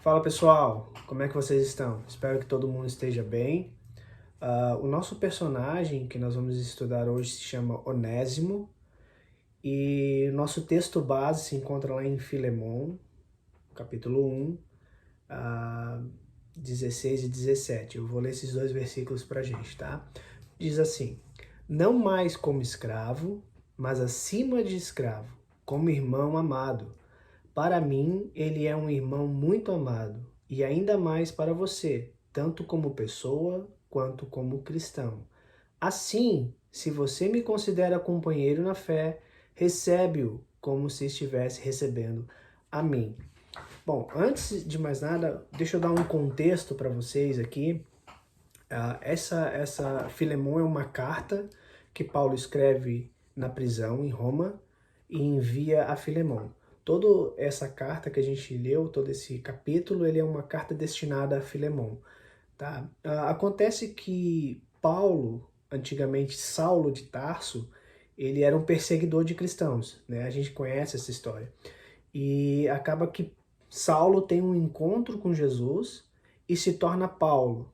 Fala pessoal, como é que vocês estão? Espero que todo mundo esteja bem. O nosso personagem que nós vamos estudar hoje se chama Onésimo e nosso texto base se encontra lá em Filemon, capítulo 1, 16 e 17. Eu vou ler esses dois versículos pra gente, tá? Diz assim: Não mais como escravo, mas acima de escravo, como irmão amado. Para mim, ele é um irmão muito amado, e ainda mais para você, tanto como pessoa quanto como cristão. Assim, se você me considera companheiro na fé, recebe-o como se estivesse recebendo a mim. Bom, antes de mais nada, deixa eu dar um contexto para vocês aqui. Essa Filemon é uma carta que Paulo escreve na prisão em Roma e envia a Filemon. Toda essa carta que a gente leu, todo esse capítulo, ele é uma carta destinada a Filemon, tá? Acontece que Paulo, antigamente Saulo de Tarso, ele era um perseguidor de cristãos, né? A gente conhece essa história. E acaba que Saulo tem um encontro com Jesus e se torna Paulo.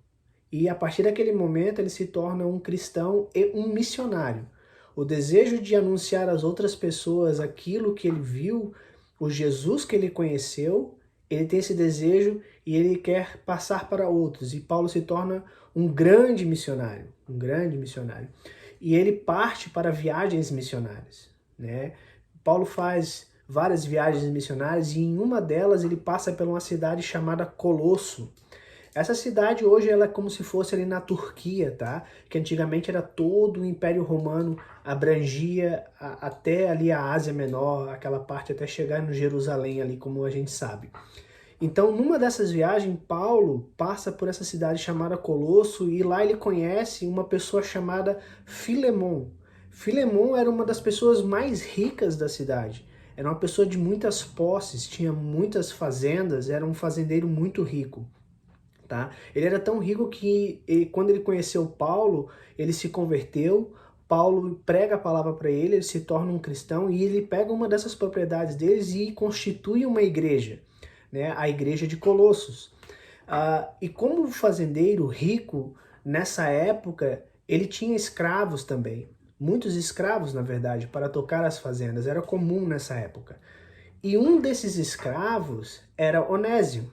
E a partir daquele momento ele se torna um cristão e um missionário. O desejo de anunciar às outras pessoas aquilo que ele viu, o Jesus que ele conheceu, ele tem esse desejo e ele quer passar para outros. E Paulo se torna um grande missionário, um grande missionário. E ele parte para viagens missionárias, né? Paulo faz várias viagens missionárias e em uma delas ele passa por uma cidade chamada Colosso. Essa cidade hoje ela é como se fosse ali na Turquia, tá? Que antigamente era todo o Império Romano, abrangia até ali a Ásia Menor, aquela parte até chegar no Jerusalém ali, como a gente sabe. Então, numa dessas viagens, Paulo passa por essa cidade chamada Colosso e lá ele conhece uma pessoa chamada Filemon. Filemon era uma das pessoas mais ricas da cidade. Era uma pessoa de muitas posses, tinha muitas fazendas, era um fazendeiro muito rico. Tá? Ele era tão rico que quando ele conheceu Paulo, ele se converteu, Paulo prega a palavra para ele, ele se torna um cristão e ele pega uma dessas propriedades deles e constitui uma igreja, né? A igreja de Colossos. E como fazendeiro rico, nessa época, ele tinha escravos também. Muitos escravos, na verdade, para tocar as fazendas. Era comum nessa época. E um desses escravos era Onésimo,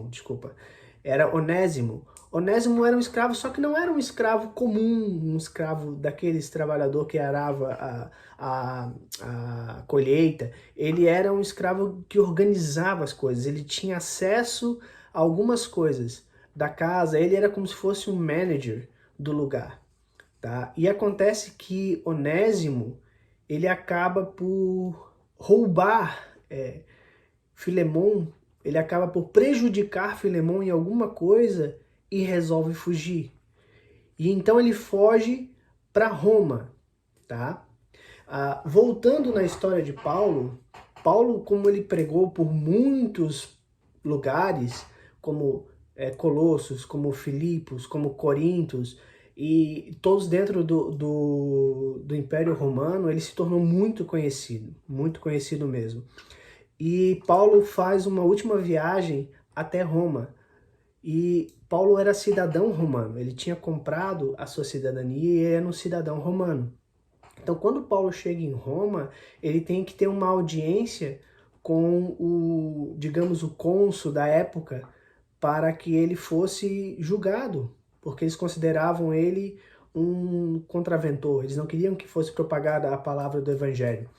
desculpa. Era Onésimo. Onésimo era um escravo, só que não era um escravo comum, um escravo daqueles trabalhador que arava a colheita. Ele era um escravo que organizava as coisas, ele tinha acesso a algumas coisas da casa, ele era como se fosse um manager do lugar, tá? E acontece que Onésimo, ele acaba por roubar Filemon, ele acaba por prejudicar Filemon em alguma coisa e resolve fugir. E então ele foge para Roma, tá? Voltando na história de Paulo, Paulo, como ele pregou por muitos lugares, como Colossos, como Filipos, como Corintos, e todos dentro do Império Romano, ele se tornou muito conhecido mesmo. E Paulo faz uma última viagem até Roma. E Paulo era cidadão romano, ele tinha comprado a sua cidadania e era um cidadão romano. Então, quando Paulo chega em Roma, ele tem que ter uma audiência com o, digamos, o cônsul da época para que ele fosse julgado, porque eles consideravam ele um contraventor, eles não queriam que fosse propagada a palavra do evangelho.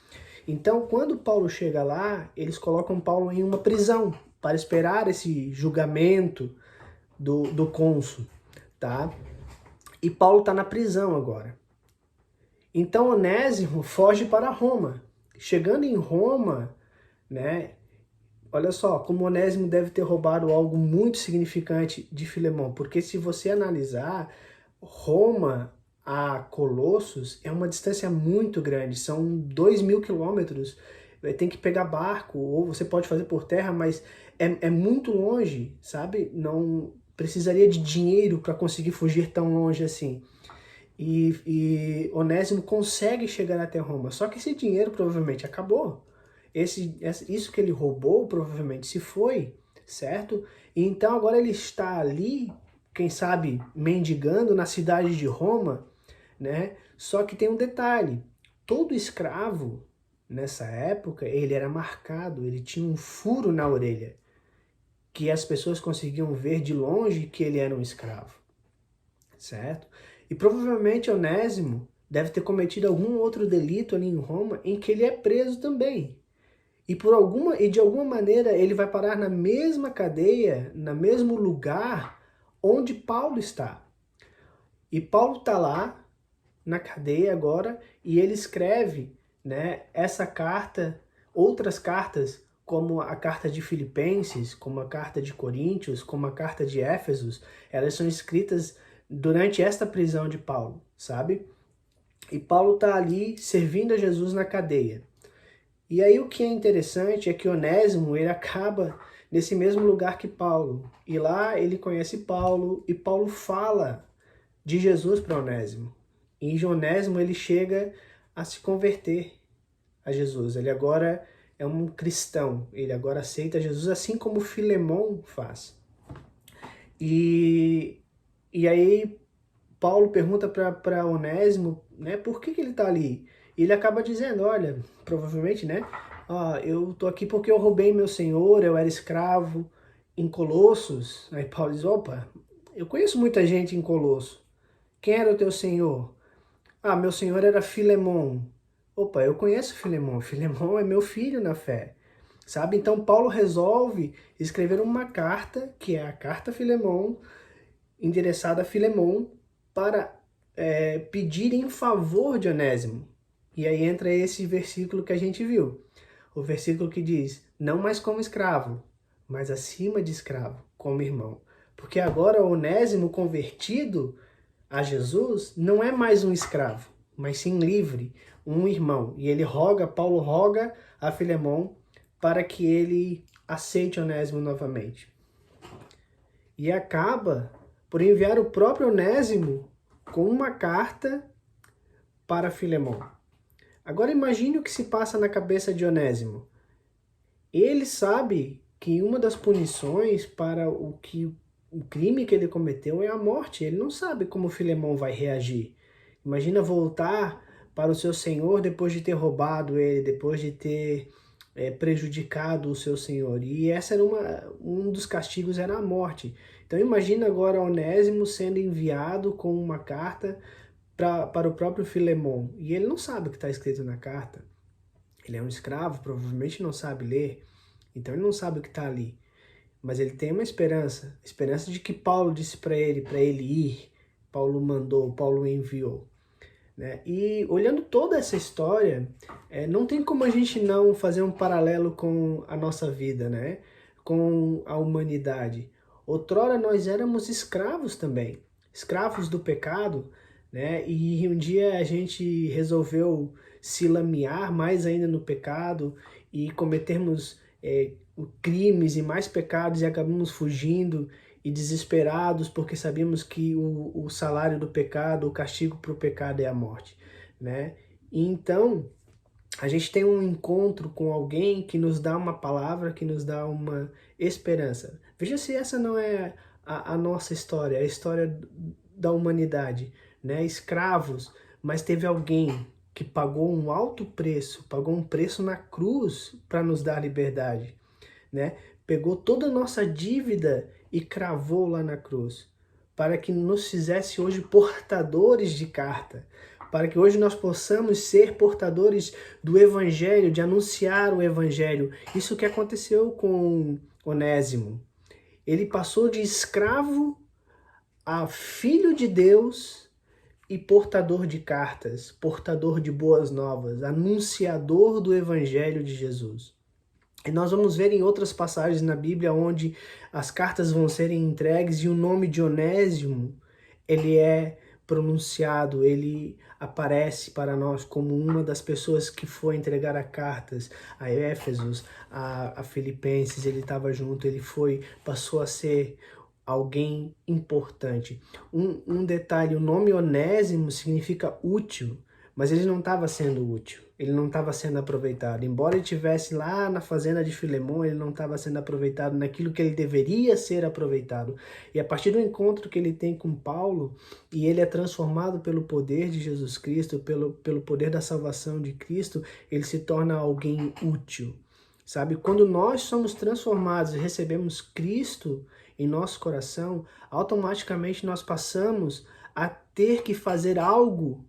Então, quando Paulo chega lá, eles colocam Paulo em uma prisão para esperar esse julgamento do cônsul, tá? E Paulo está na prisão agora. Então, Onésimo foge para Roma. Chegando em Roma, né? Olha só, como Onésimo deve ter roubado algo muito significante de Filemão, porque se você analisar, Roma a Colossos é uma distância muito grande, são 2.000 quilômetros, tem que pegar barco, ou você pode fazer por terra, mas é muito longe, sabe? Não precisaria de dinheiro para conseguir fugir tão longe assim. E Onésimo consegue chegar até Roma, só que esse dinheiro provavelmente acabou. Isso que ele roubou provavelmente se foi, certo? E então agora ele está ali, quem sabe, mendigando na cidade de Roma, né? Só que tem um detalhe, todo escravo nessa época, ele era marcado, ele tinha um furo na orelha, que as pessoas conseguiam ver de longe que ele era um escravo, certo? E provavelmente Onésimo deve ter cometido algum outro delito ali em Roma em que ele é preso também. E de alguma maneira ele vai parar na mesma cadeia, no mesmo lugar onde Paulo está. E Paulo está lá na cadeia agora e ele escreve, né, essa carta, outras cartas, como a carta de Filipenses, como a carta de Coríntios, como a carta de Éfesos, elas são escritas durante esta prisão de Paulo, sabe? E Paulo está ali servindo a Jesus na cadeia. E aí o que é interessante é que Onésimo, ele acaba nesse mesmo lugar que Paulo. E lá ele conhece Paulo e Paulo fala de Jesus para Onésimo. E Onésimo ele chega a se converter a Jesus. Ele agora é um cristão. Ele agora aceita Jesus, assim como Filemão faz. E aí Paulo pergunta para Onésimo, né, por que ele está ali? E ele acaba dizendo, olha, provavelmente, né, eu tô aqui porque eu roubei meu senhor, eu era escravo em Colossos. Aí Paulo diz, opa, eu conheço muita gente em Colosso. Quem era o teu senhor? Ah, meu senhor era Filemon. Opa, eu conheço Filemon. Filemon é meu filho na fé. Sabe? Então Paulo resolve escrever uma carta, que é a carta Filemon, endereçada a Filemon, para pedir em favor de Onésimo. E aí entra esse versículo que a gente viu. O versículo que diz, não mais como escravo, mas acima de escravo, como irmão. Porque agora Onésimo convertido a Jesus não é mais um escravo, mas sim livre, um irmão. E Paulo roga a Filemon para que ele aceite Onésimo novamente. E acaba por enviar o próprio Onésimo com uma carta para Filemon. Agora imagine o que se passa na cabeça de Onésimo. Ele sabe que uma das punições para o crime que ele cometeu é a morte. Ele não sabe como Filemon vai reagir. Imagina voltar para o seu senhor depois de ter roubado ele, depois de ter prejudicado o seu senhor. E essa era um dos castigos era a morte. Então imagina agora Onésimo sendo enviado com uma carta para o próprio Filemon. E ele não sabe o que está escrito na carta. Ele é um escravo, provavelmente não sabe ler, então ele não sabe o que está ali. Mas ele tem uma esperança, a esperança de que Paulo disse para ele ir, Paulo mandou, Paulo enviou. Né? E olhando toda essa história, não tem como a gente não fazer um paralelo com a nossa vida, né? Com a humanidade. Outrora nós éramos escravos também, escravos do pecado, né? E um dia a gente resolveu se lamear mais ainda no pecado e cometermos crimes e mais pecados e acabamos fugindo e desesperados porque sabíamos que o salário do pecado, o castigo para o pecado é a morte, né? E então a gente tem um encontro com alguém que nos dá uma palavra, que nos dá uma esperança. Veja se essa não é a nossa história, a história da humanidade, né? Escravos, mas teve alguém que pagou um alto preço, pagou um preço na cruz para nos dar liberdade, né? Pegou toda a nossa dívida e cravou lá na cruz, para que nos fizesse hoje portadores de carta, para que hoje nós possamos ser portadores do Evangelho, de anunciar o Evangelho. Isso que aconteceu com Onésimo. Ele passou de escravo a filho de Deus e portador de cartas, portador de boas novas, anunciador do Evangelho de Jesus. E nós vamos ver em outras passagens na Bíblia onde as cartas vão serem entregues e o nome de Onésimo, ele é pronunciado, ele aparece para nós como uma das pessoas que foi entregar as cartas a Éfesos, a Filipenses, ele estava junto, passou a ser alguém importante. Um detalhe, o nome Onésimo significa útil, mas ele não estava sendo útil, ele não estava sendo aproveitado. Embora ele estivesse lá na fazenda de Filemon, ele não estava sendo aproveitado naquilo que ele deveria ser aproveitado. E a partir do encontro que ele tem com Paulo, e ele é transformado pelo poder de Jesus Cristo, pelo poder da salvação de Cristo, ele se torna alguém útil. Sabe, quando nós somos transformados e recebemos Cristo em nosso coração, automaticamente nós passamos a ter que fazer algo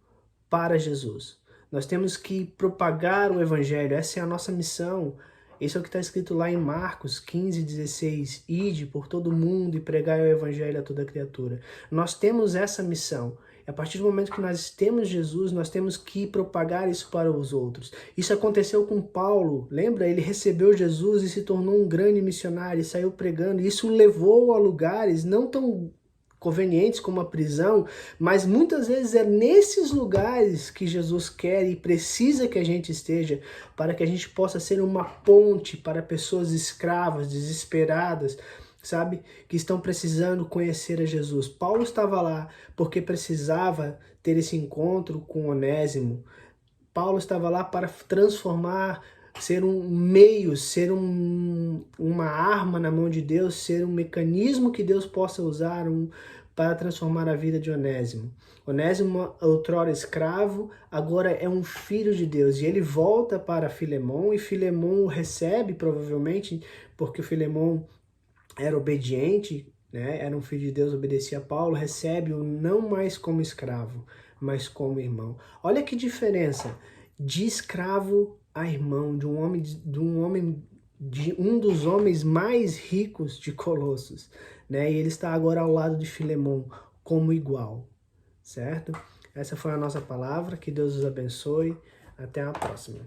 para Jesus. Nós temos que propagar o Evangelho, essa é a nossa missão. Isso é o que está escrito lá em Marcos 15:16. Ide por todo mundo e pregai o Evangelho a toda criatura. Nós temos essa missão. A partir do momento que nós temos Jesus, nós temos que propagar isso para os outros. Isso aconteceu com Paulo, lembra? Ele recebeu Jesus e se tornou um grande missionário, saiu pregando. Isso o levou a lugares não tão convenientes como a prisão, mas muitas vezes é nesses lugares que Jesus quer e precisa que a gente esteja, para que a gente possa ser uma ponte para pessoas escravas, desesperadas, sabe, que estão precisando conhecer a Jesus. Paulo estava lá porque precisava ter esse encontro com Onésimo. Paulo estava lá para transformar, ser um meio, ser uma arma na mão de Deus, ser um mecanismo que Deus possa usar para transformar a vida de Onésimo. Onésimo, outrora escravo, agora é um filho de Deus. E ele volta para Filemon, e Filemon o recebe, provavelmente, porque Filemon era obediente, né? Era um filho de Deus, obedecia a Paulo, recebe-o não mais como escravo, mas como irmão. Olha que diferença de escravo a irmão, de um dos homens mais ricos de Colossos, né? E ele está agora ao lado de Filemon como igual, certo? Essa foi a nossa palavra, que Deus os abençoe, até a próxima.